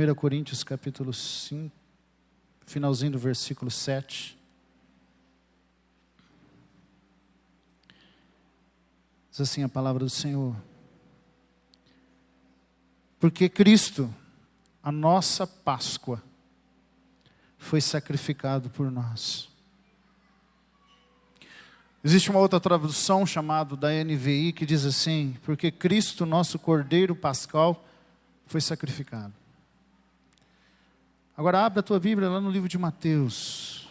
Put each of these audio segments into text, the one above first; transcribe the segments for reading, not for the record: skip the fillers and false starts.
1 Coríntios capítulo 5, finalzinho do versículo 7. Diz assim a palavra do Senhor: porque Cristo, a nossa Páscoa, foi sacrificado por nós. Existe uma outra tradução chamada da NVI que diz assim: porque Cristo, nosso Cordeiro Pascal, foi sacrificado. Agora abre a tua Bíblia lá no livro de Mateus.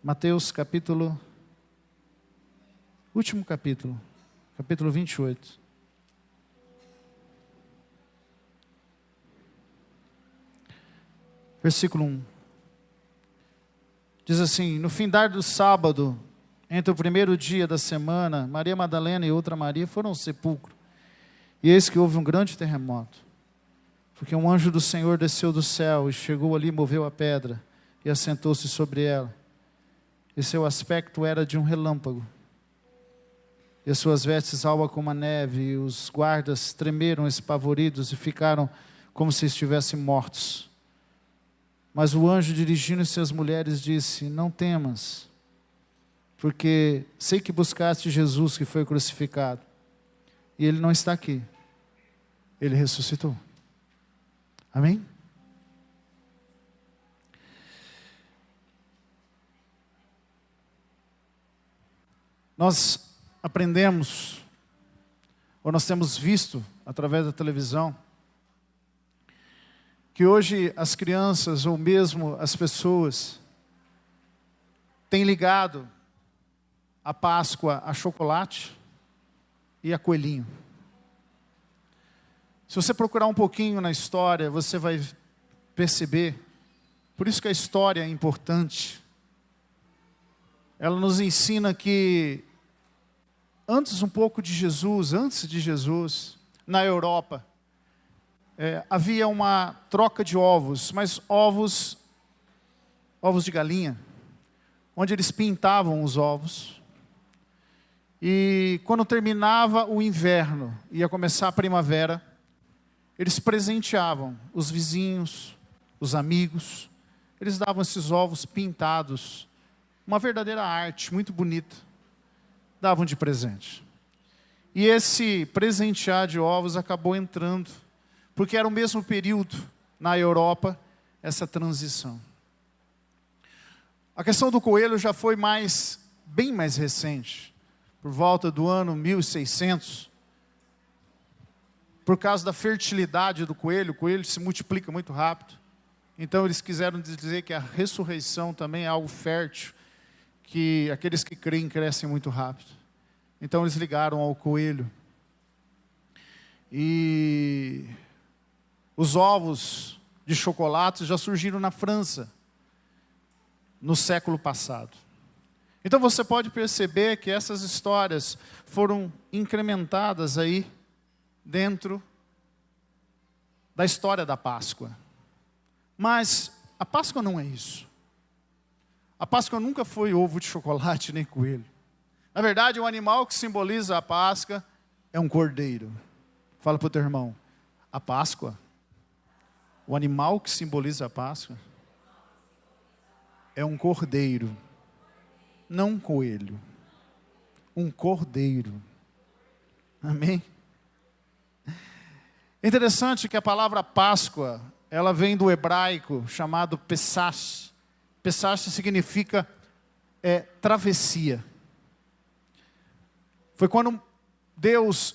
Mateus capítulo, último capítulo, capítulo 28. Versículo 1. Diz assim: no findar do sábado, entre o primeiro dia da semana, Maria Madalena e outra Maria foram ao sepulcro. E eis que houve um grande terremoto, porque um anjo do Senhor desceu do céu e chegou ali, moveu a pedra e assentou-se sobre ela. E seu aspecto era de um relâmpago, e as suas vestes alva como a neve, e os guardas tremeram espavoridos e ficaram como se estivessem mortos. Mas o anjo, dirigindo-se às mulheres, disse: não temas, porque sei que buscaste Jesus que foi crucificado, e ele não está aqui, ele ressuscitou. Amém? Nós aprendemos, ou nós temos visto através da televisão, que hoje as crianças, ou mesmo as pessoas, têm ligado a Páscoa a chocolate e a coelhinho. Se você procurar um pouquinho na história, você vai perceber, por isso que a história é importante. Ela nos ensina que antes de Jesus, na Europa, havia uma troca de ovos, mas ovos de galinha, onde eles pintavam os ovos. E quando terminava o inverno, ia começar a primavera, eles presenteavam os vizinhos, os amigos, eles davam esses ovos pintados, uma verdadeira arte, muito bonita, davam de presente. E esse presentear de ovos acabou entrando, porque era o mesmo período na Europa, essa transição. A questão do coelho já foi bem mais recente, por volta do ano 1600, por causa da fertilidade do coelho. O coelho se multiplica muito rápido, então eles quiseram dizer que a ressurreição também é algo fértil, que aqueles que creem crescem muito rápido. Então eles ligaram ao coelho. E os ovos de chocolate já surgiram na França, no século passado. Então você pode perceber que essas histórias foram incrementadas aí dentro da história da Páscoa. Mas a Páscoa não é isso. A Páscoa nunca foi ovo de chocolate nem coelho. Na verdade, o animal que simboliza a Páscoa é um cordeiro. Fala para o teu irmão: a Páscoa, o animal que simboliza a Páscoa, é um cordeiro, não um coelho. Um cordeiro. Amém? É interessante que a palavra Páscoa, ela vem do hebraico chamado Pesach. Pesach significa travessia. Foi quando Deus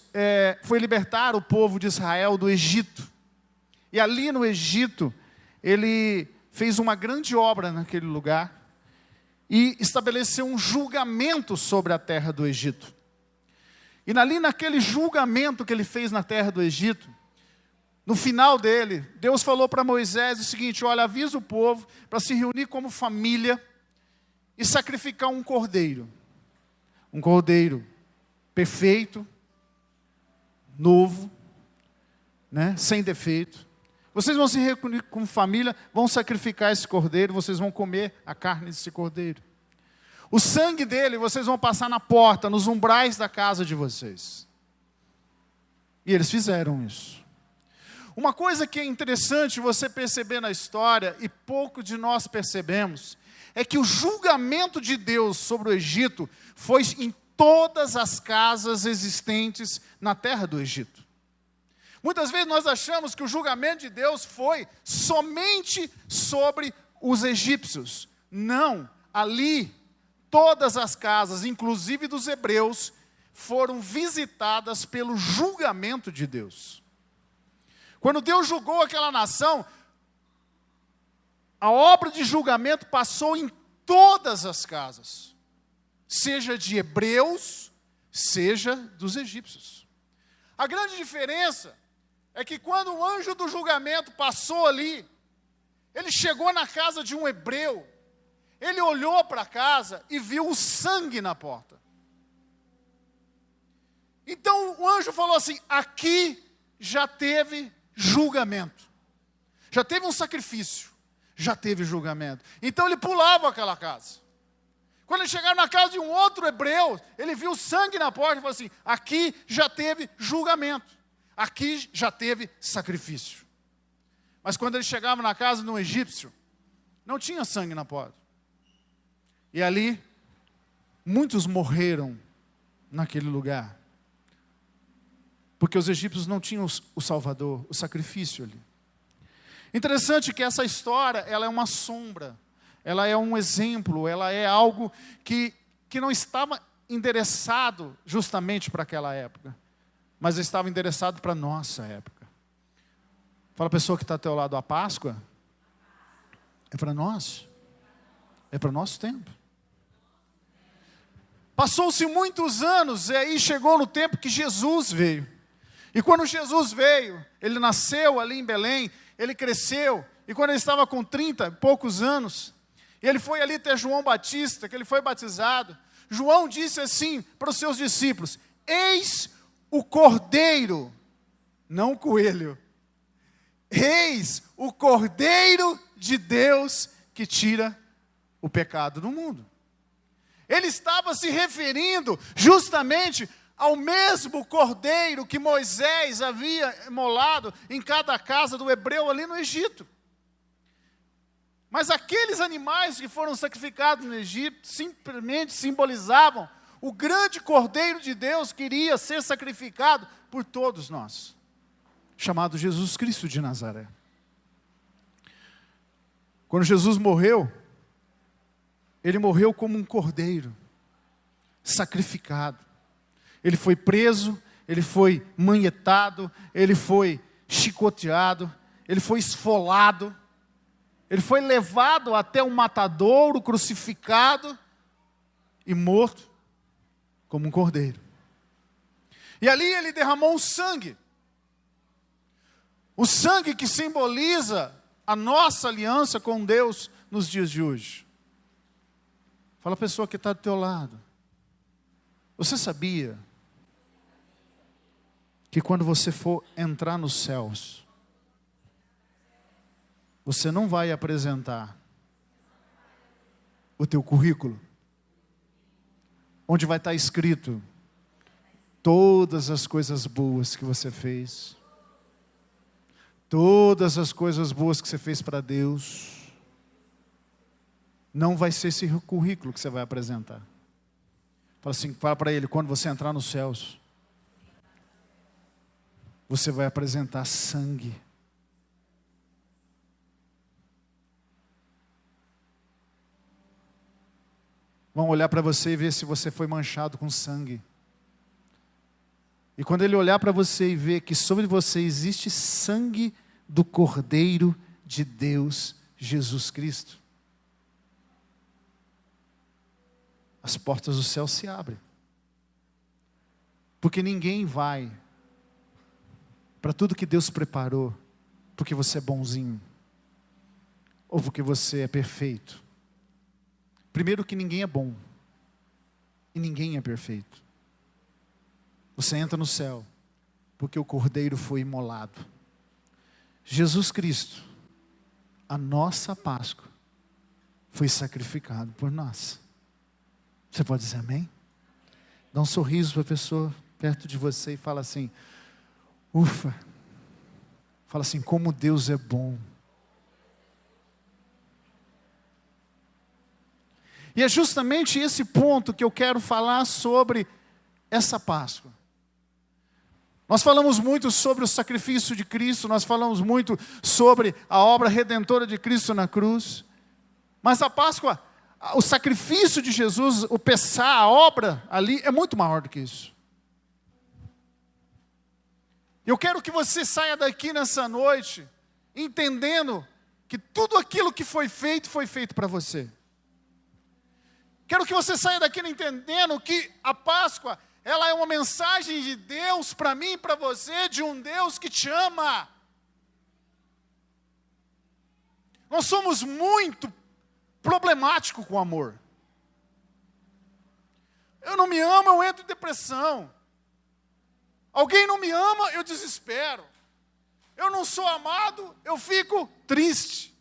foi libertar o povo de Israel do Egito. E ali no Egito, Ele fez uma grande obra naquele lugar e estabeleceu um julgamento sobre a terra do Egito. E ali naquele julgamento que Ele fez na terra do Egito, no final dele, Deus falou para Moisés o seguinte: olha, avisa o povo para se reunir como família e sacrificar um cordeiro. Um cordeiro perfeito, novo, né, sem defeito. Vocês vão se reunir como família, vão sacrificar esse cordeiro, vocês vão comer a carne desse cordeiro. O sangue dele vocês vão passar na porta, nos umbrais da casa de vocês. E eles fizeram isso. Uma coisa que é interessante você perceber na história, e pouco de nós percebemos, é que o julgamento de Deus sobre o Egito foi em todas as casas existentes na terra do Egito. Muitas vezes nós achamos que o julgamento de Deus foi somente sobre os egípcios. Não, ali todas as casas, inclusive dos hebreus, foram visitadas pelo julgamento de Deus. Quando Deus julgou aquela nação, a obra de julgamento passou em todas as casas, seja de hebreus, seja dos egípcios. A grande diferença é que quando o anjo do julgamento passou ali, ele chegou na casa de um hebreu, ele olhou para a casa e viu o sangue na porta. Então o anjo falou assim: aqui já teve julgamento, já teve um sacrifício, já teve julgamento. Então ele pulava aquela casa. Quando ele chegava na casa de um outro hebreu, ele viu sangue na porta e falou assim: aqui já teve julgamento, aqui já teve sacrifício. Mas quando ele chegava na casa de um egípcio, não tinha sangue na porta. E ali, muitos morreram naquele lugar. Porque os egípcios não tinham o Salvador, o sacrifício ali. Interessante que essa história, ela é uma sombra, ela é um exemplo, ela é algo que não estava endereçado justamente para aquela época, mas estava endereçado para a nossa época. Fala a pessoa que está ao teu lado: a Páscoa é para nós, é para o nosso tempo. Passou-se muitos anos e aí chegou no tempo que Jesus veio. E quando Jesus veio, ele nasceu ali em Belém, ele cresceu, e quando ele estava com 30 e poucos anos, ele foi ali até João Batista, que ele foi batizado. João disse assim para os seus discípulos: eis o Cordeiro, não o coelho, eis o Cordeiro de Deus que tira o pecado do mundo. Ele estava se referindo justamente ao mesmo cordeiro que Moisés havia imolado em cada casa do hebreu ali no Egito. Mas aqueles animais que foram sacrificados no Egito simplesmente simbolizavam o grande cordeiro de Deus que iria ser sacrificado por todos nós, chamado Jesus Cristo de Nazaré. Quando Jesus morreu, ele morreu como um cordeiro sacrificado. Ele foi preso, ele foi manhetado, ele foi chicoteado, ele foi esfolado, ele foi levado até um matadouro, crucificado e morto como um cordeiro. E ali ele derramou um sangue. O sangue que simboliza a nossa aliança com Deus nos dias de hoje. Fala a pessoa que está do teu lado: você sabia que quando você for entrar nos céus, você não vai apresentar o teu currículo, onde vai estar escrito todas as coisas boas que você fez, todas as coisas boas que você fez para Deus? Não vai ser esse currículo que você vai apresentar. Fala assim, fala para ele: quando você entrar nos céus, você vai apresentar sangue. Vão olhar para você e ver se você foi manchado com sangue. E quando ele olhar para você e ver que sobre você existe sangue do Cordeiro de Deus, Jesus Cristo, as portas do céu se abrem. Porque ninguém vai para tudo que Deus preparou porque você é bonzinho ou porque você é perfeito. Primeiro que ninguém é bom e ninguém é perfeito. Você entra no céu porque o Cordeiro foi imolado. Jesus Cristo, a nossa Páscoa, foi sacrificado por nós. Você pode dizer amém? Dá um sorriso para a pessoa perto de você e fala assim: Ufa. Fala assim, como Deus é bom. E é justamente esse ponto que eu quero falar sobre essa Páscoa. Nós falamos muito sobre o sacrifício de Cristo, nós falamos muito sobre a obra redentora de Cristo na cruz. Mas a Páscoa, o sacrifício de Jesus, o Pessá, a obra ali, é muito maior do que isso. Eu quero que você saia daqui nessa noite, entendendo que tudo aquilo que foi feito para você. Quero que você saia daqui entendendo que a Páscoa, ela é uma mensagem de Deus para mim e para você, de um Deus que te ama. Nós somos muito problemáticos com o amor. Eu não me amo, eu entro em depressão. Alguém não me ama, eu desespero. Eu não sou amado, eu fico triste.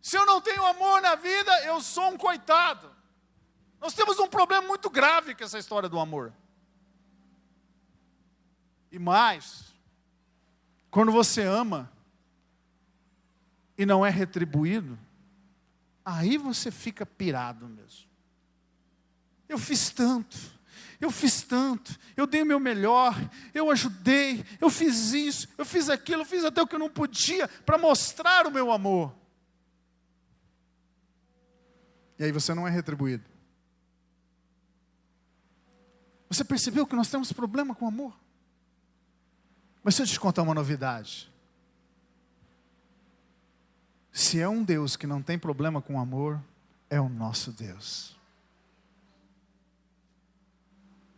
Se eu não tenho amor na vida, eu sou um coitado. Nós temos um problema muito grave com essa história do amor. E mais, quando você ama e não é retribuído, aí você fica pirado mesmo. Eu fiz tanto, eu dei o meu melhor, eu ajudei, eu fiz isso, eu fiz aquilo, eu fiz até o que eu não podia para mostrar o meu amor. E aí você não é retribuído. Você percebeu que nós temos problema com o amor? Mas se eu te contar uma novidade. Se é um Deus que não tem problema com o amor, é o nosso Deus.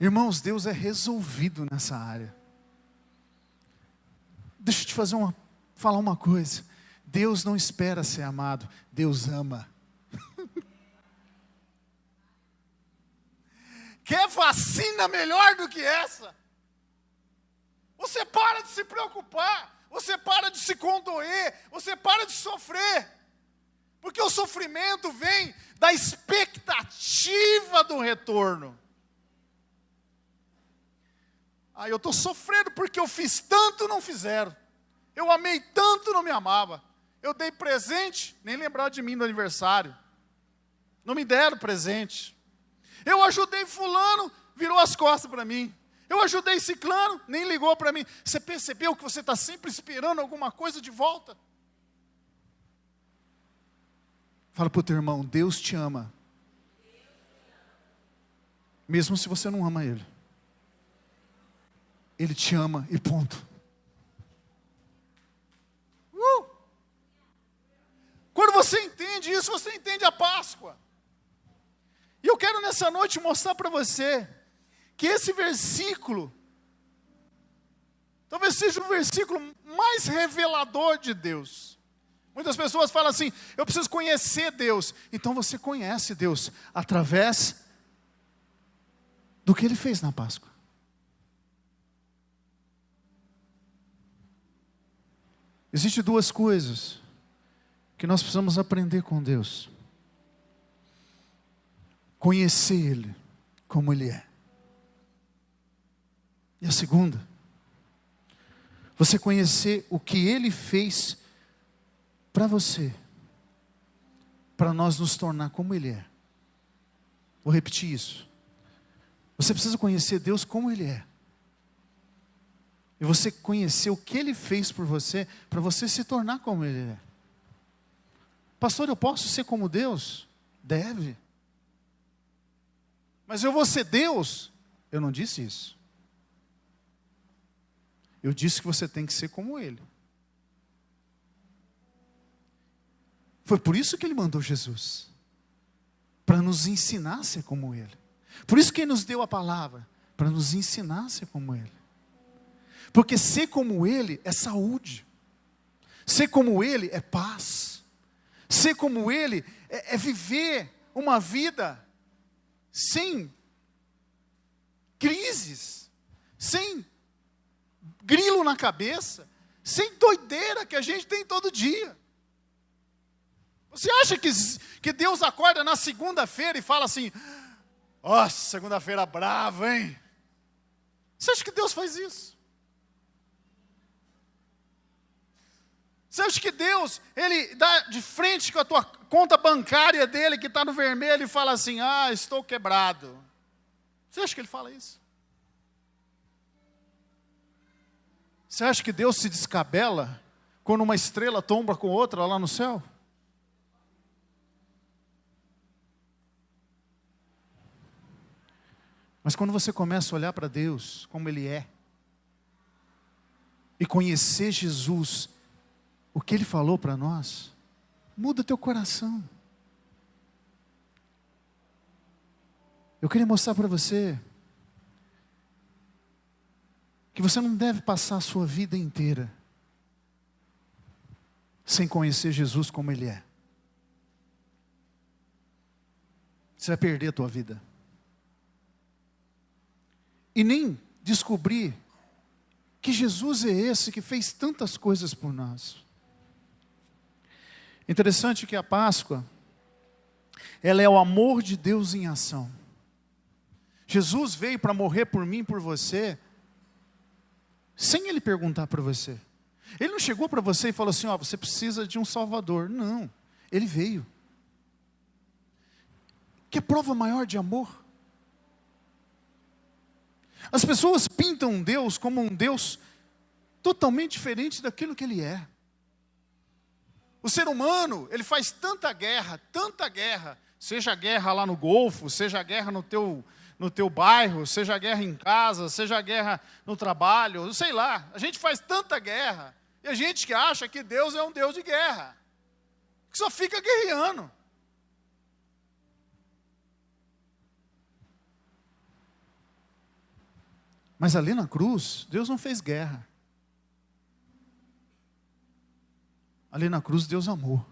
Irmãos, Deus é resolvido nessa área. Deixa eu te falar uma coisa. Deus não espera ser amado, Deus ama. Quer vacina melhor do que essa? Você para de se preocupar, você para de se condoer, você para de sofrer. Porque o sofrimento vem da expectativa do retorno. Eu estou sofrendo porque eu fiz tanto, não fizeram. Eu amei tanto, não me amava. Eu dei presente, nem lembraram de mim no aniversário. Não me deram presente. Eu ajudei fulano, virou as costas para mim. Eu ajudei ciclano, nem ligou para mim. Você percebeu que você está sempre esperando alguma coisa de volta? Fala para o teu irmão, Deus te ama. Mesmo se você não ama Ele. Ele te ama e ponto. Quando você entende isso, você entende a Páscoa. E eu quero nessa noite mostrar para você que esse versículo talvez seja o versículo mais revelador de Deus. Muitas pessoas falam assim, eu preciso conhecer Deus. Então você conhece Deus através do que Ele fez na Páscoa. Existem duas coisas que nós precisamos aprender com Deus. Conhecer Ele como Ele é. E a segunda, você conhecer o que Ele fez para você, para nós nos tornar como Ele é. Vou repetir isso. Você precisa conhecer Deus como Ele é. E você conhecer o que Ele fez por você, para você se tornar como Ele é. Pastor, eu posso ser como Deus? Deve. Mas eu vou ser Deus? Eu não disse isso. Eu disse que você tem que ser como Ele. Foi por isso que Ele mandou Jesus. Para nos ensinar a ser como Ele. Por isso que Ele nos deu a palavra. Para nos ensinar a ser como Ele. Porque ser como Ele é saúde. Ser como Ele é paz. Ser como Ele é viver uma vida sem crises, sem grilo na cabeça, sem doideira que a gente tem todo dia. Você acha que Deus acorda na segunda-feira e fala assim, nossa, segunda-feira brava, hein? Você acha que Deus faz isso? Você acha que Deus, Ele dá de frente com a tua conta bancária dele, que está no vermelho, e fala assim, estou quebrado. Você acha que Ele fala isso? Você acha que Deus se descabela quando uma estrela tomba com outra lá no céu? Mas quando você começa a olhar para Deus como Ele é, e conhecer Jesus, o que Ele falou para nós, muda teu coração. Eu queria mostrar para você que você não deve passar a sua vida inteira sem conhecer Jesus como Ele é. Você vai perder a tua vida. E nem descobrir que Jesus é esse que fez tantas coisas por nós. Interessante que a Páscoa, ela é o amor de Deus em ação. Jesus veio para morrer por mim e por você, sem Ele perguntar para você. Ele não chegou para você e falou assim, você precisa de um Salvador. Não, Ele veio. Que prova maior de amor? As pessoas pintam Deus como um Deus totalmente diferente daquilo que Ele é. O ser humano, ele faz tanta guerra, seja a guerra lá no Golfo, seja a guerra no teu bairro, seja a guerra em casa, seja a guerra no trabalho, sei lá. A gente faz tanta guerra, e a gente que acha que Deus é um Deus de guerra, que só fica guerreando. Mas ali na cruz, Deus não fez guerra. Ali na cruz, Deus amou.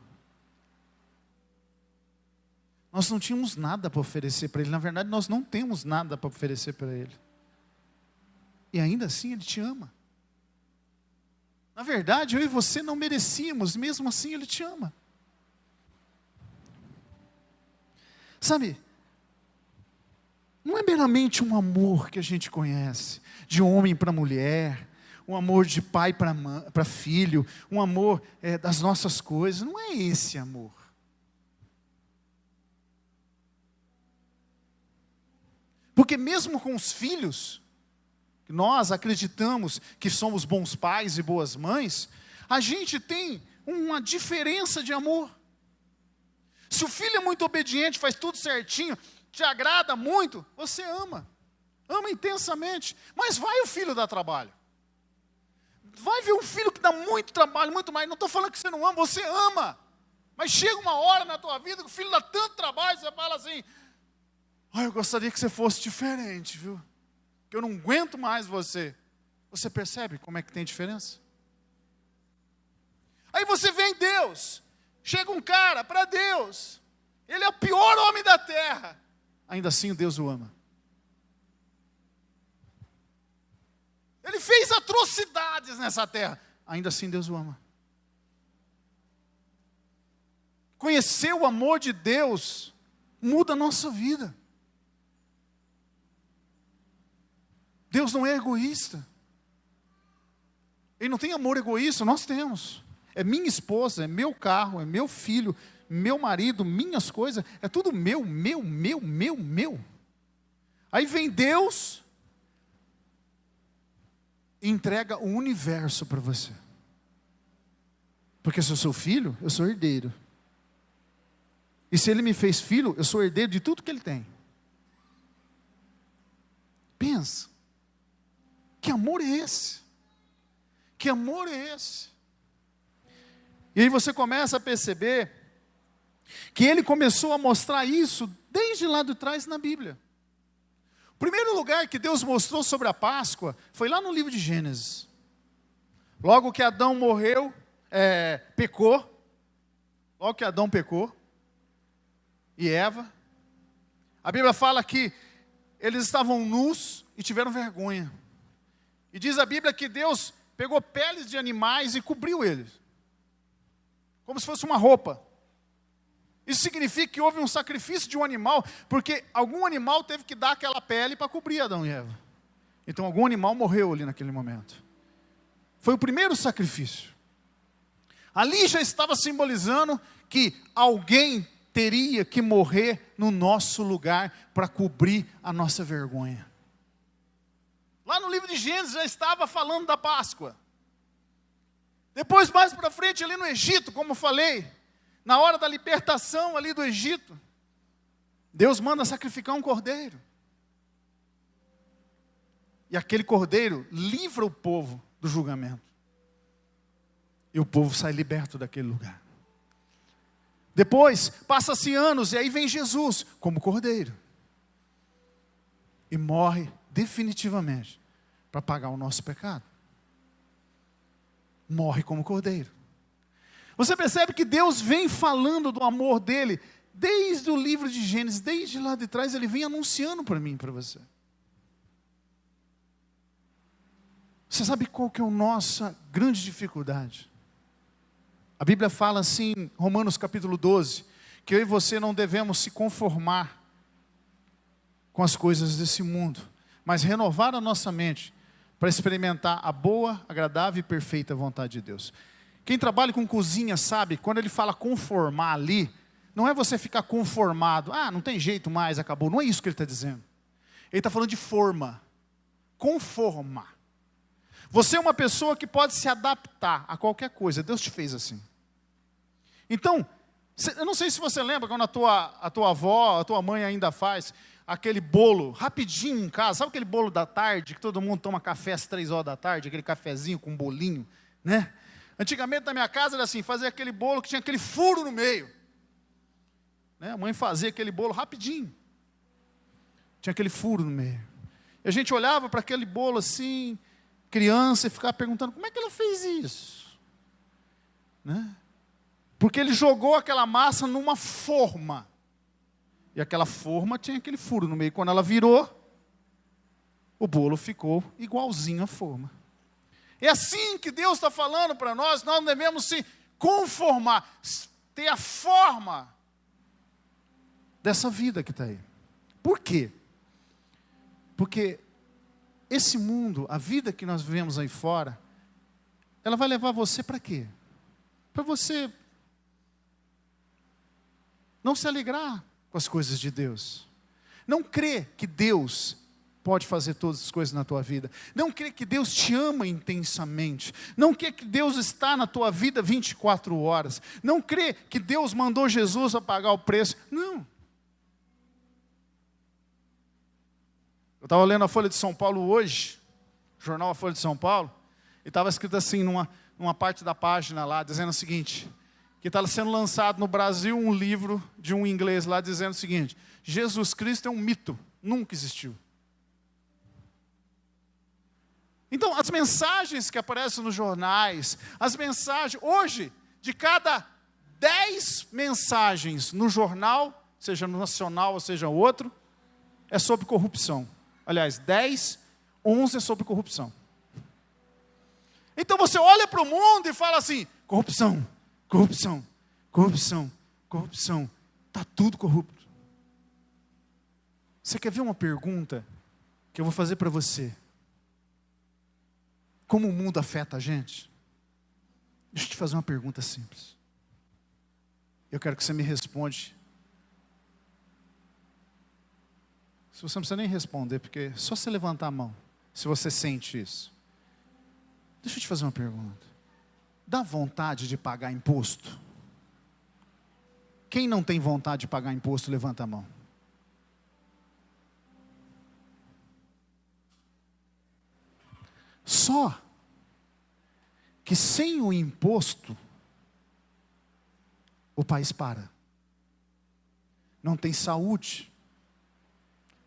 Nós não tínhamos nada para oferecer para Ele. Na verdade, nós não temos nada para oferecer para Ele. E ainda assim, Ele te ama. Na verdade, eu e você não merecíamos, mesmo assim Ele te ama. Sabe, não é meramente um amor que a gente conhece, de homem para mulher, um amor de pai para filho, um amor das nossas coisas. Não é esse amor. Porque mesmo com os filhos, nós acreditamos que somos bons pais e boas mães, a gente tem uma diferença de amor. Se o filho é muito obediente, faz tudo certinho, te agrada muito, você ama intensamente. Mas vai o filho dar trabalho. Vai ver um filho que dá muito trabalho, muito mais. Não estou falando que você não ama, você ama. Mas chega uma hora na tua vida que o filho dá tanto trabalho, você fala assim, eu gostaria que você fosse diferente, viu? Que eu não aguento mais você. Você percebe como é que tem diferença? Aí você vê em Deus. Chega um cara para Deus. Ele é o pior homem da terra. Ainda assim Deus o ama. Ele fez atrocidades nessa terra. Ainda assim Deus o ama. Conhecer o amor de Deus muda a nossa vida. Deus não é egoísta. Ele não tem amor egoísta, nós temos. É minha esposa, é meu carro, é meu filho, meu marido, minhas coisas, é tudo meu. Aí vem Deus e entrega o universo para você. Porque se eu sou filho, eu sou herdeiro. E se Ele me fez filho, eu sou herdeiro de tudo que Ele tem. Pensa. Que amor é esse? Que amor é esse? E aí você começa a perceber que Ele começou a mostrar isso desde lá de trás na Bíblia. O primeiro lugar que Deus mostrou sobre a Páscoa foi lá no livro de Gênesis. Logo que Adão pecou, e Eva, a Bíblia fala que eles estavam nus e tiveram vergonha. E diz a Bíblia que Deus pegou peles de animais e cobriu eles, como se fosse uma roupa. Isso significa que houve um sacrifício de um animal, porque algum animal teve que dar aquela pele para cobrir Adão e Eva. Então algum animal morreu ali naquele momento. Foi o primeiro sacrifício. Ali já estava simbolizando que alguém teria que morrer no nosso lugar para cobrir a nossa vergonha. Lá no livro de Gênesis já estava falando da Páscoa. Depois, mais para frente, ali no Egito, como falei, na hora da libertação ali do Egito, Deus manda sacrificar um cordeiro. E aquele cordeiro livra o povo do julgamento. E o povo sai liberto daquele lugar. Depois, passa-se anos, e aí vem Jesus como cordeiro. E morre definitivamente para pagar o nosso pecado. Morre como cordeiro. Você percebe que Deus vem falando do amor dele, desde o livro de Gênesis, desde lá de trás, ele vem anunciando para mim e para você. Você sabe qual que é a nossa grande dificuldade? A Bíblia fala assim, Romanos capítulo 12, que eu e você não devemos se conformar com as coisas desse mundo, mas renovar a nossa mente para experimentar a boa, agradável e perfeita vontade de Deus. Quem trabalha com cozinha sabe, quando ele fala conformar ali, não é você ficar conformado, não tem jeito mais, acabou, não é isso que ele está dizendo. Ele está falando de forma, conformar. Você é uma pessoa que pode se adaptar a qualquer coisa, Deus te fez assim. Então, eu não sei se você lembra quando a tua avó, a tua mãe ainda faz aquele bolo rapidinho em casa. Sabe aquele bolo da tarde, que todo mundo toma café às 3 horas da tarde, aquele cafezinho com bolinho, né? Antigamente na minha casa era assim, fazia aquele bolo que tinha aquele furo no meio. Né? A mãe fazia aquele bolo rapidinho. Tinha aquele furo no meio. E a gente olhava para aquele bolo assim, criança, e ficava perguntando, como é que ela fez isso? Né? Porque ele jogou aquela massa numa forma. E aquela forma tinha aquele furo no meio. Quando ela virou, o bolo ficou igualzinho à forma. É assim que Deus está falando para nós. Nós devemos se conformar, ter a forma dessa vida que está aí. Por quê? Porque esse mundo, a vida que nós vivemos aí fora, ela vai levar você para quê? Para você não se alegrar com as coisas de Deus. Não crer que Deus pode fazer todas as coisas na tua vida. Não crer que Deus te ama intensamente. Não crer que Deus está na tua vida 24 horas. Não crer que Deus mandou Jesus a pagar o preço. Não. Eu estava lendo a Folha de São Paulo hoje, jornal A Folha de São Paulo, e estava escrito assim numa parte da página lá, dizendo o seguinte, que estava sendo lançado no Brasil um livro de um inglês lá, dizendo o seguinte, Jesus Cristo é um mito, nunca existiu. Então, as mensagens que aparecem nos jornais, as mensagens, hoje, de cada 10 mensagens no jornal, seja no nacional ou seja outro, é sobre corrupção. Aliás, 10, 11 é sobre corrupção. Então você olha para o mundo e fala assim, corrupção, corrupção, corrupção, corrupção, está tudo corrupto. Você quer ver uma pergunta que eu vou fazer para você? Como o mundo afeta a gente? Deixa eu te fazer uma pergunta simples. Eu quero que você me responda. Se você não precisa nem responder, porque é só você levantar a mão, se você sente isso. Deixa eu te fazer uma pergunta. Dá vontade de pagar imposto? Quem não tem vontade de pagar imposto, levanta a mão. Só que sem o imposto, o país para. Não tem saúde.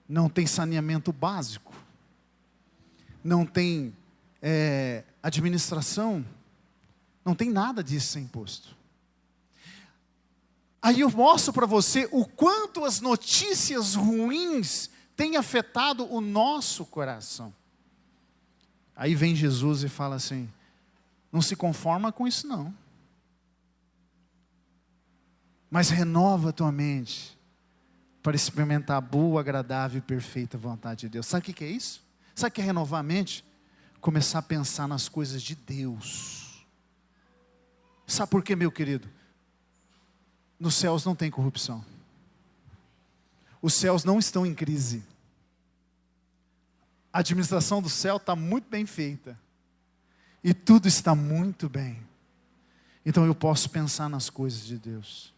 Não tem saneamento básico, não tem administração, não tem nada disso sem imposto. Aí eu mostro para você o quanto as notícias ruins têm afetado o nosso coração. Aí vem Jesus e fala assim, não se conforma com isso não, mas renova a tua mente, para experimentar a boa, agradável e perfeita vontade de Deus. Sabe o que é isso? Sabe o que é renovar a mente? Começar a pensar nas coisas de Deus. Sabe por quê, meu querido? Nos céus não tem corrupção. Os céus não estão em crise. A administração do céu está muito bem feita. E tudo está muito bem. Então eu posso pensar nas coisas de Deus.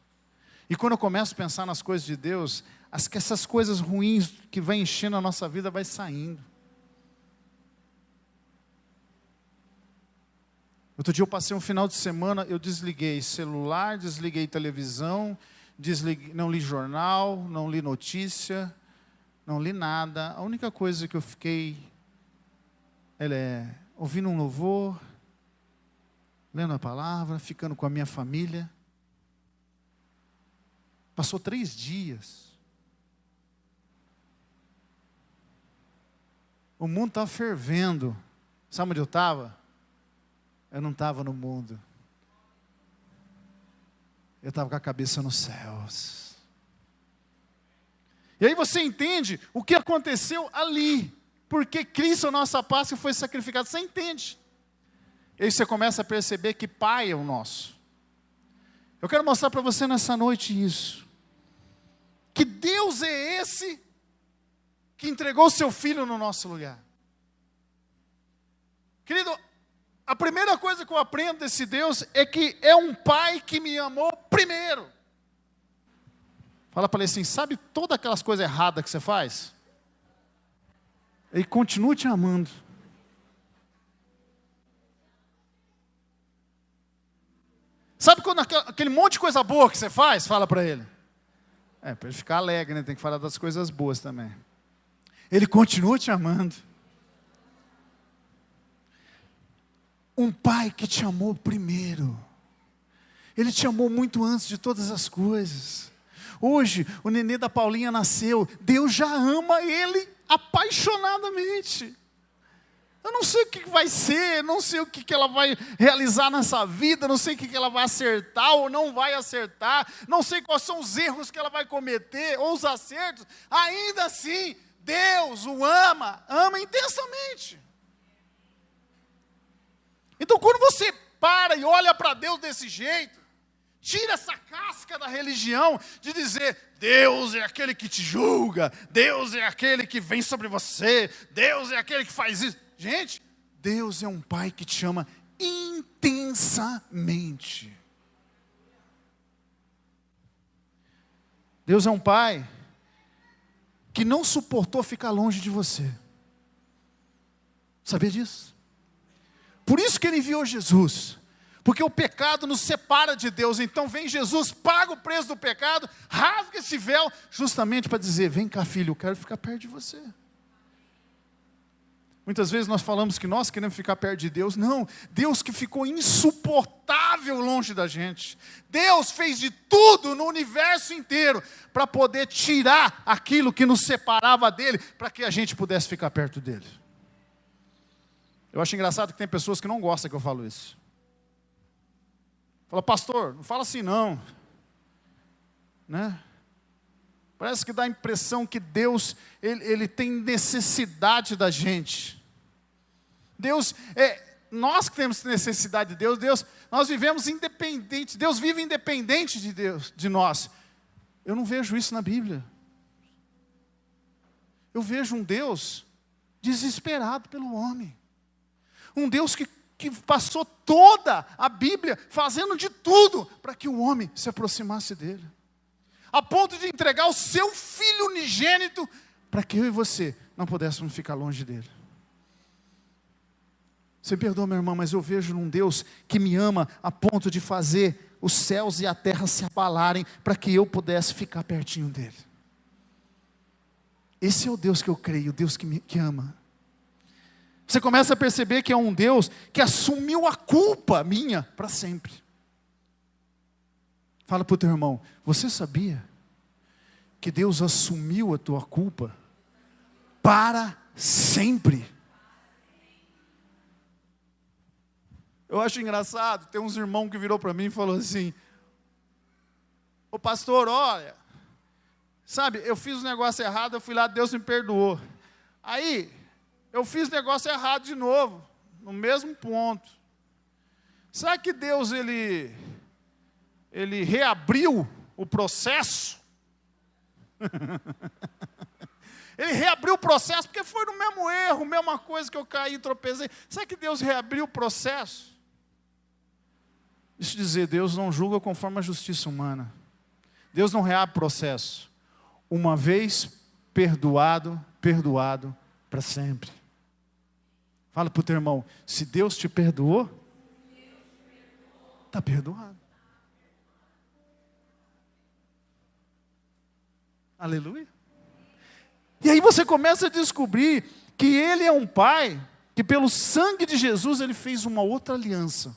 E quando eu começo a pensar nas coisas de Deus, essas coisas ruins que vão enchendo a nossa vida vai saindo. Outro dia eu passei um final de semana, eu desliguei celular, desliguei televisão, não li jornal, não li notícia, não li nada. A única coisa que eu fiquei ouvindo um louvor, lendo a palavra, ficando com a minha família. Passou 3 dias. O mundo estava fervendo. Sabe onde eu estava? Eu não estava no mundo. Eu estava com a cabeça nos céus. E aí você entende o que aconteceu ali. Porque Cristo, a nossa Páscoa, foi sacrificado. Você entende. E aí você começa a perceber que Pai é o nosso. Eu quero mostrar para você nessa noite isso. Que Deus é esse que entregou o seu Filho no nosso lugar. Querido, a primeira coisa que eu aprendo desse Deus é que é um Pai que me amou primeiro. Fala para ele assim, sabe todas aquelas coisas erradas que você faz? Ele continua te amando. Sabe quando aquele monte de coisa boa que você faz? Fala para ele. Para ele ficar alegre, né? Tem que falar das coisas boas também. Ele continua te amando. Um Pai que te amou primeiro. Ele te amou muito antes de todas as coisas. Hoje, o nenê da Paulinha nasceu. Deus já ama ele apaixonadamente. Eu não sei o que vai ser, não sei o que ela vai realizar nessa vida, não sei o que ela vai acertar ou não vai acertar, não sei quais são os erros que ela vai cometer ou os acertos. Ainda assim, Deus o ama intensamente. Então quando você para e olha para Deus desse jeito, tira essa casca da religião de dizer, Deus é aquele que te julga, Deus é aquele que vem sobre você, Deus é aquele que faz isso. Gente, Deus é um Pai que te ama intensamente. Deus é um Pai que não suportou ficar longe de você. Sabia disso? Por isso que Ele enviou Jesus. Porque o pecado nos separa de Deus. Então vem Jesus, paga o preço do pecado, rasga esse véu, justamente para dizer, vem cá filho, eu quero ficar perto de você. Muitas vezes nós falamos que nós queremos ficar perto de Deus. Não, Deus que ficou insuportável longe da gente. Deus fez de tudo no universo inteiro para poder tirar aquilo que nos separava dEle, para que a gente pudesse ficar perto dEle. Eu acho engraçado que tem pessoas que não gostam que eu falo isso. Fala, pastor, não fala assim não. Né? Parece que dá a impressão que Deus, ele tem necessidade da gente. Deus, nós que temos necessidade de Deus, nós vivemos independente. Deus vive independente de Deus, de nós. Eu não vejo isso na Bíblia. Eu vejo um Deus desesperado pelo homem. Um Deus que passou toda a Bíblia fazendo de tudo para que o homem se aproximasse dele. A ponto de entregar o seu Filho unigênito para que eu e você não pudéssemos ficar longe dele. Você perdoa, meu irmão, mas eu vejo num Deus que me ama a ponto de fazer os céus e a terra se abalarem para que eu pudesse ficar pertinho dele. Esse é o Deus que eu creio, o Deus que ama. Você começa a perceber que é um Deus que assumiu a culpa minha para sempre. Fala para o teu irmão, você sabia que Deus assumiu a tua culpa para sempre? Eu acho engraçado, tem uns irmãos que virou para mim e falou assim, ô pastor, olha, sabe, eu fiz um negócio errado, eu fui lá, Deus me perdoou. Aí, eu fiz negócio errado de novo, no mesmo ponto. Será que Deus, ele ele reabriu o processo. Ele reabriu o processo, porque foi no mesmo erro, mesma coisa que eu caí e tropecei. Sabe que Deus reabriu o processo? Deixa eu dizer, Deus não julga conforme a justiça humana. Deus não reabre processo. Uma vez perdoado, perdoado para sempre. Fala para o teu irmão, se Deus te perdoou, está perdoado. Aleluia. E aí você começa a descobrir que Ele é um Pai, que pelo sangue de Jesus Ele fez uma outra aliança.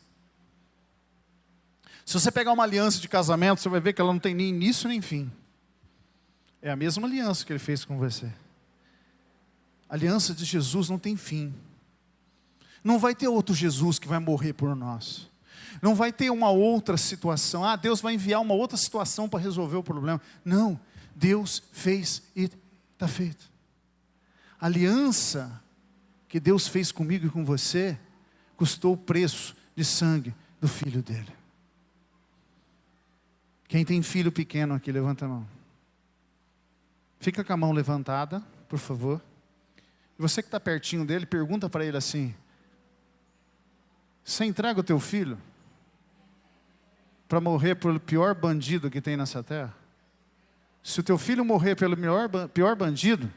Se você pegar uma aliança de casamento, você vai ver que ela não tem nem início nem fim. É a mesma aliança que Ele fez com você. A aliança de Jesus não tem fim. Não vai ter outro Jesus que vai morrer por nós. Não vai ter uma outra situação. Ah, Deus vai enviar uma outra situação para resolver o problema. Não, Deus fez e está feito. A aliança que Deus fez comigo e com você custou o preço de sangue do Filho dele. Quem tem filho pequeno aqui, levanta a mão. Fica com a mão levantada, por favor. E você que está pertinho dele, pergunta para ele assim: você entrega o teu filho para morrer pelo pior bandido que tem nessa terra? Se o teu filho morrer pelo pior bandido,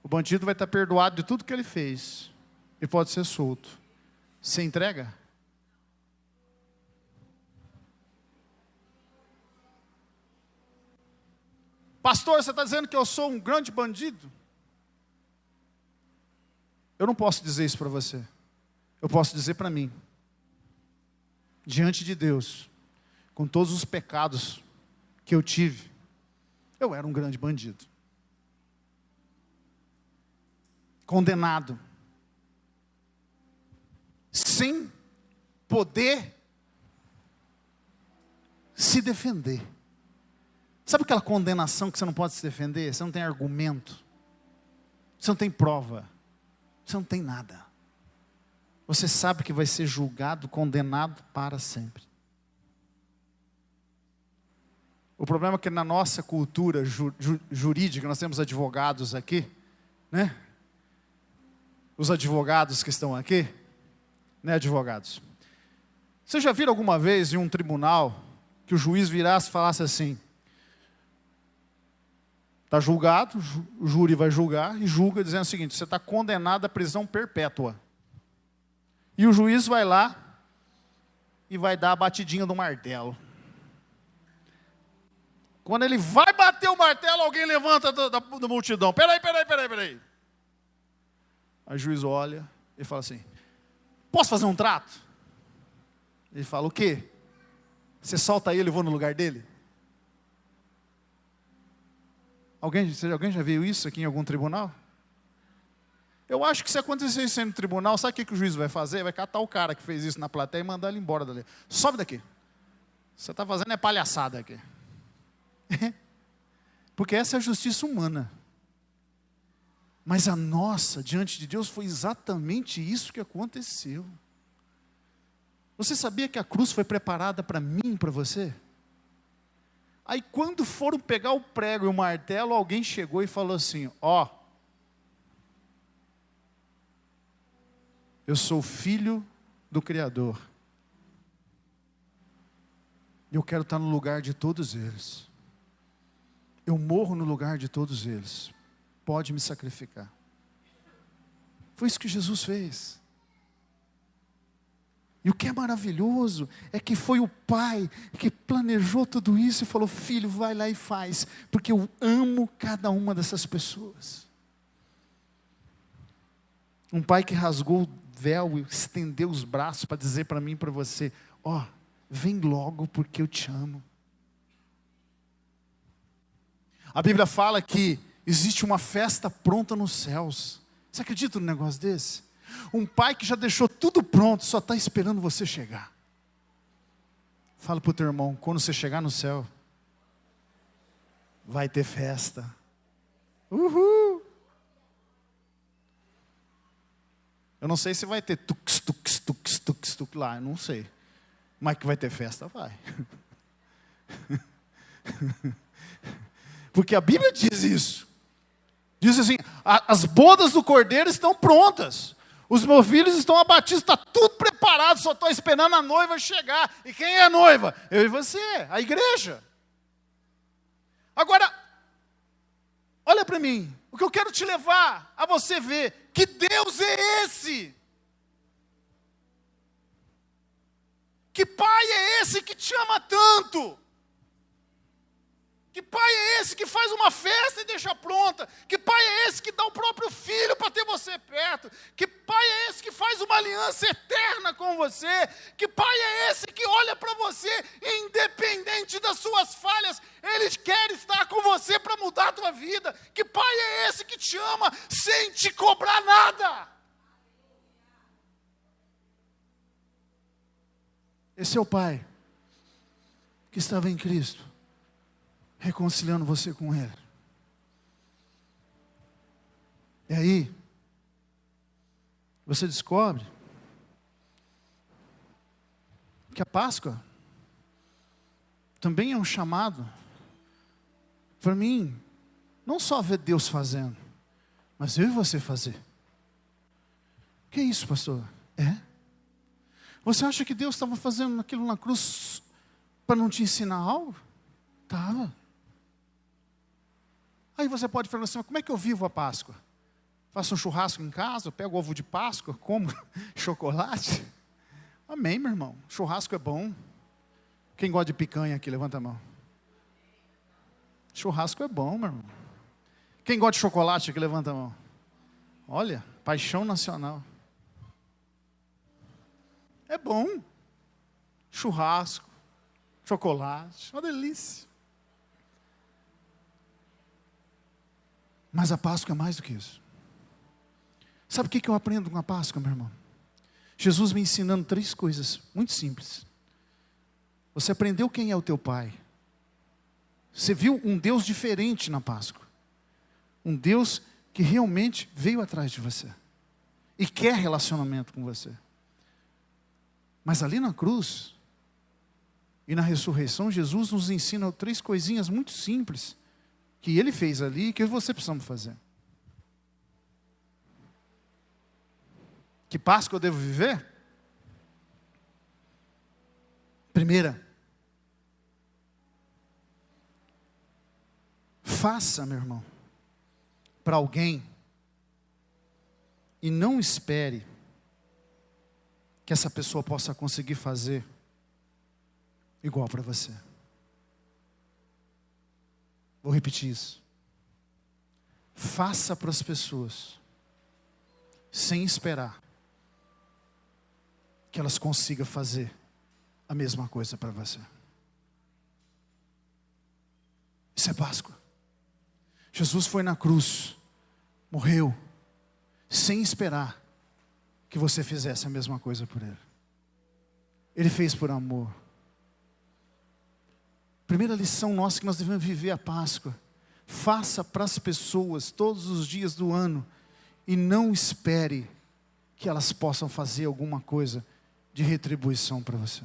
o bandido vai estar perdoado de tudo que ele fez e pode ser solto. Você entrega? Pastor, você está dizendo que eu sou um grande bandido? Eu não posso dizer isso para você. Eu posso dizer para mim, diante de Deus, com todos os pecados que eu tive, eu era um grande bandido. Condenado. Sem poder se defender. Sabe aquela condenação que você não pode se defender? Você não tem argumento. Você não tem prova. Você não tem nada. Você sabe que vai ser julgado, condenado para sempre. O problema é que na nossa cultura jurídica, nós temos advogados aqui, né? Os advogados que estão aqui, né, advogados? Vocês já viram alguma vez em um tribunal que o juiz virasse e falasse assim: está julgado, o júri vai julgar, e julga dizendo o seguinte: você está condenado à prisão perpétua. E o juiz vai lá e vai dar a batidinha do martelo. Quando ele vai bater o martelo, alguém levanta da multidão: peraí. Aí o juiz olha e fala assim: posso fazer um trato? Ele fala: o quê? Você solta ele e eu vou no lugar dele? Alguém já viu isso aqui em algum tribunal? Eu acho que se acontecer isso no tribunal, sabe o que o juiz vai fazer? Vai catar o cara que fez isso na plateia e mandar ele embora dali. Sobe daqui. Você está fazendo palhaçada aqui. Porque essa é a justiça humana. Mas a nossa, diante de Deus, foi exatamente isso que aconteceu. Você sabia que a cruz foi preparada para mim e para você? Aí quando foram pegar o prego e o martelo, alguém chegou e falou assim: ó, eu sou filho do Criador. Eu quero estar no lugar de todos eles. Eu morro no lugar de todos eles. Pode me sacrificar. Foi isso que Jesus fez. E o que é maravilhoso é que foi o Pai que planejou tudo isso e falou: filho, vai lá e faz, porque eu amo cada uma dessas pessoas. Um Pai que rasgou o véu e estendeu os braços para dizer para mim e para você: ó, vem logo porque eu te amo. A Bíblia fala que existe uma festa pronta nos céus. Você acredita num negócio desse? Um pai que já deixou tudo pronto, só está esperando você chegar. Fala para o teu irmão: quando você chegar no céu, vai ter festa. Uhul! Eu não sei se vai ter tux lá, eu não sei. Mas que vai ter festa, vai. Porque a Bíblia diz isso. Diz assim, as bodas do Cordeiro estão prontas. Os meus filhos estão abatidos, está tudo preparado, só estou esperando a noiva chegar. E quem é a noiva? Eu e você, a igreja. Agora, olha para mim, o que eu quero te levar a você ver, que Deus é esse? Que pai é esse que te ama tanto? Que pai é esse que faz uma festa e deixa pronta? Que pai é esse que dá o próprio filho para ter você perto? Que pai é esse que faz uma aliança eterna com você? Que pai é esse que olha para você, independente das suas falhas, ele quer estar com você para mudar a tua vida? Que pai é esse que te ama sem te cobrar nada? Esse é o pai que estava em Cristo, reconciliando você com Ele. E aí, você descobre que a Páscoa também é um chamado para mim, não só ver Deus fazendo, mas eu e você fazer. Que é isso, pastor? Você acha que Deus estava fazendo aquilo na cruz para não te ensinar algo? Estava. Aí você pode falar assim, como é que eu vivo a Páscoa? Faço um churrasco em casa, pego ovo de Páscoa, como chocolate? Amém, meu irmão. Churrasco é bom. Quem gosta de picanha aqui, levanta a mão. Churrasco é bom, meu irmão. Quem gosta de chocolate aqui, levanta a mão. Olha, paixão nacional. É bom. Churrasco, chocolate, uma delícia. Mas a Páscoa é mais do que isso. Sabe o que eu aprendo com a Páscoa, meu irmão? Jesus me ensinando 3 coisas muito simples. Você aprendeu quem é o teu pai. Você viu um Deus diferente na Páscoa. Um Deus que realmente veio atrás de você. E quer relacionamento com você. Mas ali na cruz e na ressurreição, Jesus nos ensina 3 coisinhas muito simples que Ele fez ali e que você precisamos fazer. Que Páscoa eu devo viver? Primeira, faça, meu irmão, para alguém e não espere que essa pessoa possa conseguir fazer igual para você. Vou repetir isso. Faça para as pessoas, sem esperar que elas consigam fazer a mesma coisa para você. Isso é Páscoa. Jesus foi na cruz, morreu, sem esperar que você fizesse a mesma coisa por Ele. Ele fez por amor. Primeira lição nossa que nós devemos viver a Páscoa. Faça para as pessoas todos os dias do ano e não espere que elas possam fazer alguma coisa de retribuição para você.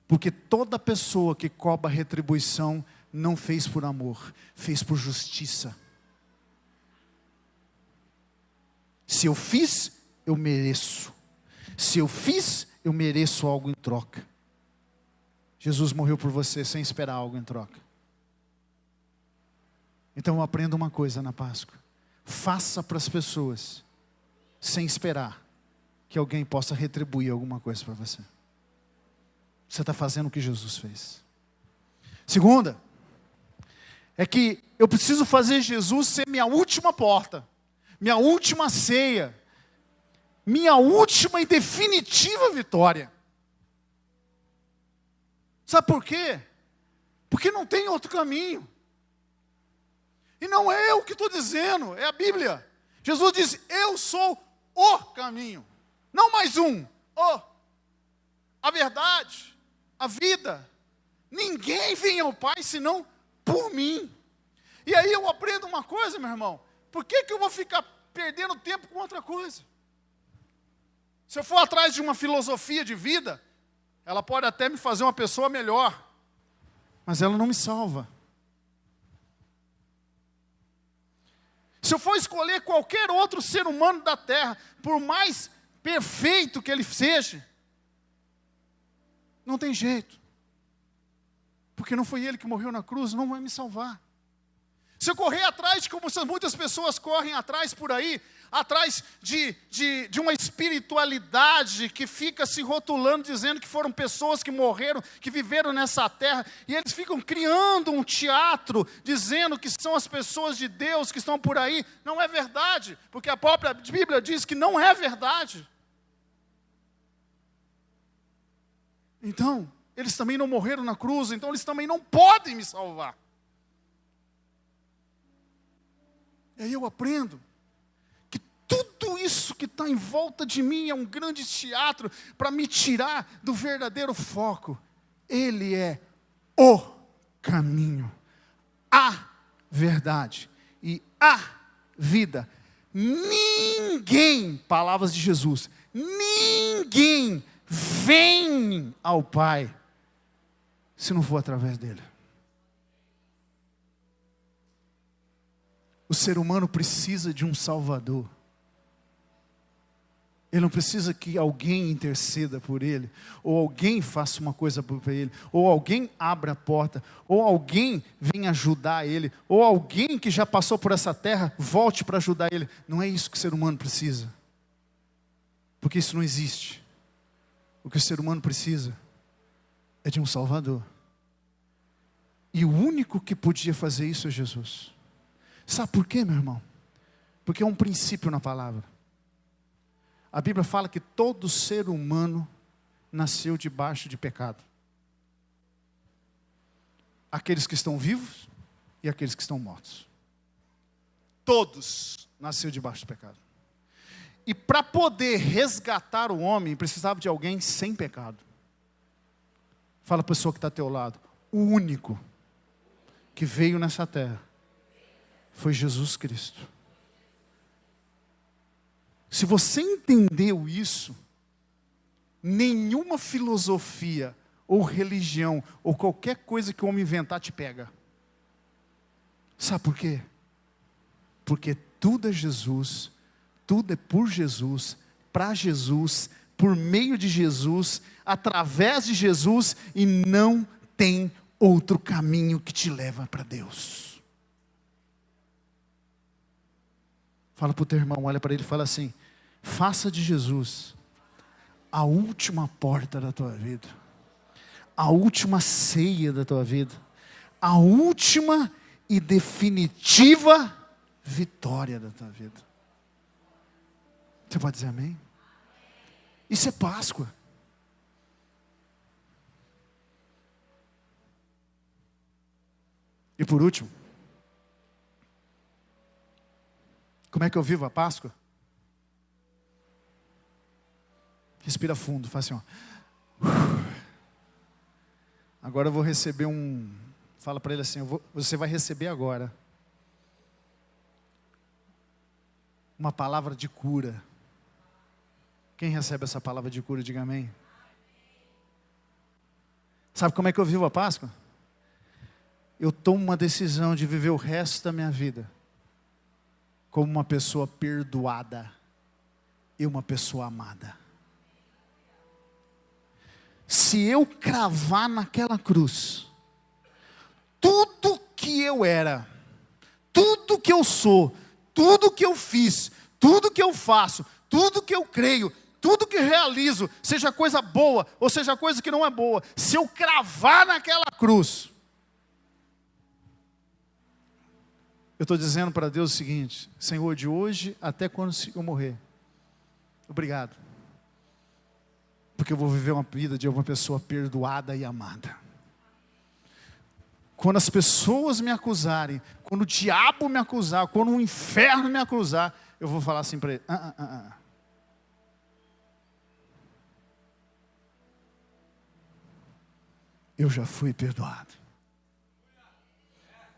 Porque toda pessoa que cobra retribuição não fez por amor, fez por justiça. Se eu fiz, eu mereço. Se eu fiz, eu mereço algo em troca. Jesus morreu por você sem esperar algo em troca. Então eu aprendo uma coisa na Páscoa. Faça para as pessoas, sem esperar que alguém possa retribuir alguma coisa para você. Você está fazendo o que Jesus fez. Segunda, é que eu preciso fazer Jesus ser minha última porta, minha última ceia, minha última e definitiva vitória. Sabe por quê? Porque não tem outro caminho. E não é eu que estou dizendo, é a Bíblia. Jesus disse, eu sou o caminho. Não mais um, a verdade, a vida. Ninguém vem ao Pai senão por mim. E aí eu aprendo uma coisa, meu irmão. Por que eu vou ficar perdendo tempo com outra coisa? Se eu for atrás de uma filosofia de vida, ela pode até me fazer uma pessoa melhor. mas ela não me salva. Se eu for escolher qualquer outro ser humano da terra, por mais perfeito que ele seja, não tem jeito. Porque não foi ele que morreu na cruz, não vai me salvar. Se eu correr atrás, como muitas pessoas correm atrás por aí, atrás de uma espiritualidade que fica se rotulando, dizendo que foram pessoas que morreram, que viveram nessa terra, e eles ficam criando um teatro, dizendo que são as pessoas de Deus que estão por aí. Não é verdade, porque a própria Bíblia diz que não é verdade. Então, eles também não morreram na cruz, então eles também não podem me salvar. E aí eu aprendo que tudo isso que está em volta de mim é um grande teatro para me tirar do verdadeiro foco. Ele é o caminho, a verdade e a vida. Ninguém, palavras de Jesus, ninguém vem ao Pai se não for através dele. O ser humano precisa de um Salvador. Ele não precisa que alguém interceda por ele, ou alguém faça uma coisa por ele, ou alguém abra a porta, ou alguém venha ajudar ele, ou alguém que já passou por essa terra volte para ajudar ele. Não é isso que o ser humano precisa, porque isso não existe. O que o ser humano precisa é de um Salvador. E o único que podia fazer isso é Jesus. Sabe por quê, meu irmão? Porque é um princípio na palavra. A Bíblia fala que todo ser humano nasceu debaixo de pecado. Aqueles que estão vivos e aqueles que estão mortos. Todos nasceram debaixo do pecado. E para poder resgatar o homem, precisava de alguém sem pecado. Fala a pessoa que está ao teu lado. O único que veio nessa terra foi Jesus Cristo. Se você entendeu isso, nenhuma filosofia, ou religião, ou qualquer coisa que o homem inventar te pega. Sabe por quê? Porque tudo é Jesus, tudo é por Jesus, para Jesus, por meio de Jesus, através de Jesus, e não tem outro caminho que te leva para Deus. Fala para o teu irmão, olha para ele e fala assim: faça de Jesus a última porta da tua vida, a última ceia da tua vida, a última e definitiva vitória da tua vida. Você pode dizer amém? Isso é Páscoa. E por último, como é que eu vivo a Páscoa? Respira fundo, faz assim, ó. Agora eu vou receber fala para ele assim, você vai receber agora uma palavra de cura. Quem recebe essa palavra de cura, diga amém. Sabe como é que eu vivo a Páscoa? Eu tomo uma decisão de viver o resto da minha vida como uma pessoa perdoada e uma pessoa amada. Se eu cravar naquela cruz tudo que eu era, tudo que eu sou, tudo que eu fiz, tudo que eu faço, tudo que eu creio, tudo que realizo, seja coisa boa ou seja coisa que não é boa, se eu cravar naquela cruz, eu estou dizendo para Deus o seguinte: Senhor, de hoje até quando eu morrer, obrigado, porque eu vou viver uma vida de uma pessoa perdoada e amada. Quando as pessoas me acusarem, quando o diabo me acusar, quando o inferno me acusar, eu vou falar assim para ele: eu já fui perdoado.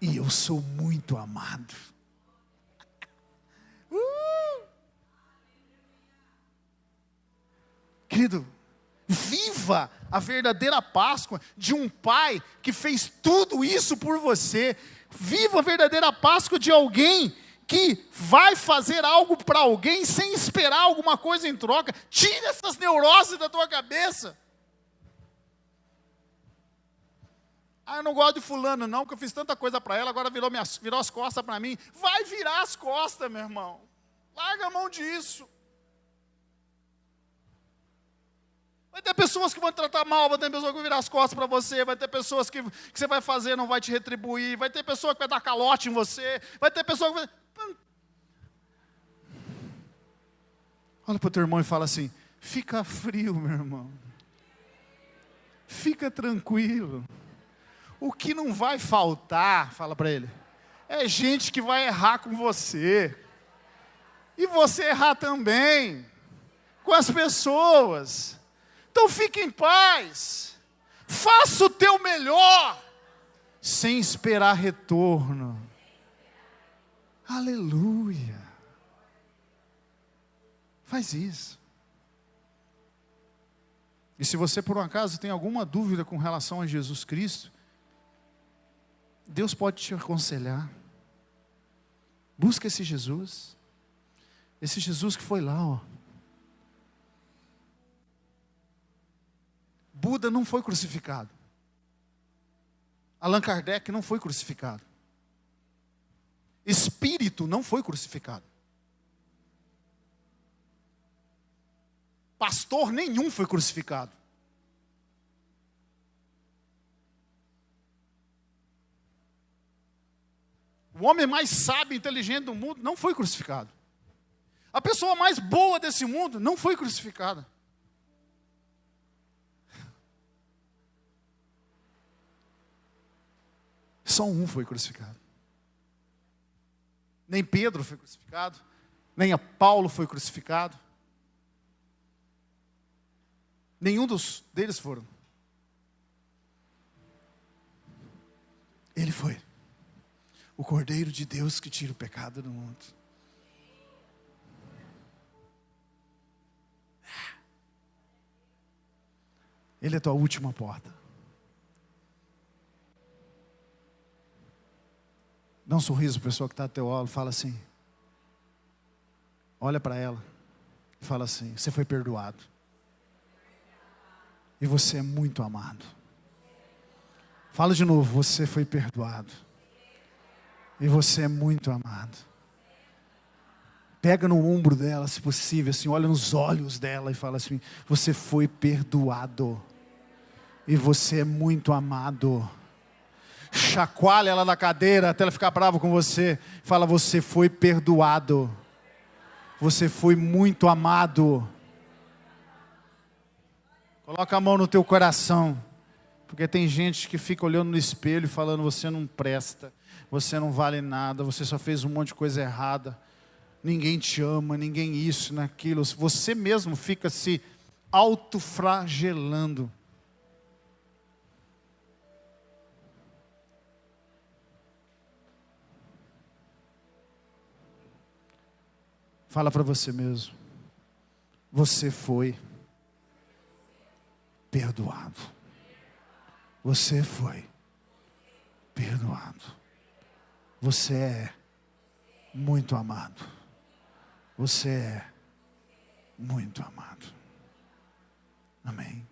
E eu sou muito amado. Querido, Viva a verdadeira Páscoa de um pai que fez tudo isso por você. Viva a verdadeira Páscoa de alguém que vai fazer algo para alguém sem esperar alguma coisa em troca. Tira essas neuroses da tua cabeça. Ah, eu não gosto de fulano não, porque eu fiz tanta coisa para ela, agora virou as costas para mim. Vai virar as costas, meu irmão. Larga a mão disso. Vai ter pessoas que vão te tratar mal, vai ter pessoas que vão virar as costas para você, vai ter pessoas que você vai fazer não vai te retribuir, vai ter pessoa que vai dar calote em você, vai ter pessoa que vai... Olha para o teu irmão e fala assim, fica frio, meu irmão. Fica tranquilo. O que não vai faltar, fala para ele, é gente que vai errar com você. E você errar também, com as pessoas. Então fique em paz, faça o teu melhor, sem esperar retorno. Aleluia. Faz isso. E se você por um acaso tem alguma dúvida com relação a Jesus Cristo, Deus pode te aconselhar. Busca esse Jesus que foi lá, ó. Buda não foi crucificado. Allan Kardec não foi crucificado. Espírito não foi crucificado. Pastor nenhum foi crucificado. O homem mais sábio e inteligente do mundo não foi crucificado. A pessoa mais boa desse mundo não foi crucificada. Só um foi crucificado. Nem Pedro foi crucificado, nem a Paulo foi crucificado. Nenhum deles foram. Ele foi. O Cordeiro de Deus que tira o pecado do mundo. Ele é a tua última porta. Dá um sorriso para a pessoa que está ao teu lado, fala assim. Olha para ela e fala assim, você foi perdoado. E você é muito amado. Fala de novo, você foi perdoado. E você é muito amado. Pega no ombro dela, se possível, assim, olha nos olhos dela e fala assim, você foi perdoado. E você é muito amado. Chacoalha ela na cadeira até ela ficar brava com você. Fala, você foi perdoado. Você foi muito amado. Coloca a mão no teu coração. Porque tem gente que fica olhando no espelho e falando, você não presta. Você não vale nada. Você só fez um monte de coisa errada. Ninguém te ama, ninguém isso, naquilo. Você mesmo fica se autoflagelando. Fala para você mesmo. Você foi perdoado. Você foi perdoado. Você é muito amado. Você é muito amado. Amém.